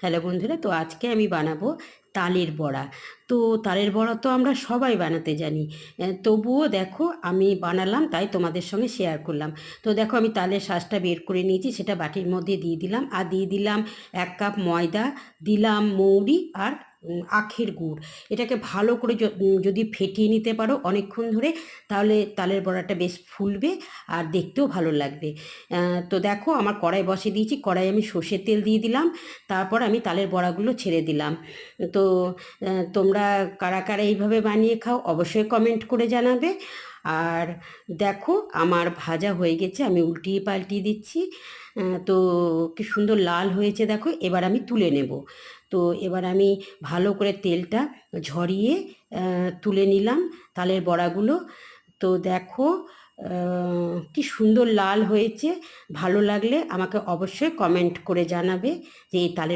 Hello বন্ধুরা, তো আজকে আমি বানাবো তালের বড়া। তো তালের বড়া তো আমরা সবাই বানাতে জানি, তবুও দেখো আমি বানালাম, তাই তোমাদের সঙ্গে শেয়ার করলাম। তো দেখো আমি তালের শাঁসটা বের করে নিয়েছি, সেটা বাটির মধ্যে দিয়ে দিলাম, আর দিয়ে দিলাম 1 কাপ ময়দা, দিলাম মৌরি আর আখের গুড়। এটাকে ভালো করে যদি ফেটিয়ে নিতে পারো অনেকক্ষণ ধরে, তাহলে তালের বড়াটা বেশ ফুলবে আর দেখতেও ভালো লাগবে। তো দেখো আমার কড়াই বসিয়ে দিয়েছি, কড়াই আমি সর্ষের তেল দিয়ে দিলাম, তারপর আমি তালের বড়াগুলো ছেড়ে দিলাম। তো তোমরা কারা কারা এইভাবে বানিয়ে খাও অবশ্যই কমেন্ট করে জানাবে। আর দেখো আমার ভাজা হয়ে গেছে, আমি উল্টিয়ে পাল্টিয়ে দিচ্ছি। তো কি সুন্দর লাল হয়েছে দেখো, এবার আমি তুলে নেব। তো এবার আমি ভালো করে তেলটা ঝরিয়ে তুলে নিলাম তালের বড়াগুলো। তো দেখো কি সুন্দর লাল হয়েছে। ভালো লাগলে আমাকে অবশ্যই কমেন্ট করে জানাবে যে এই তালের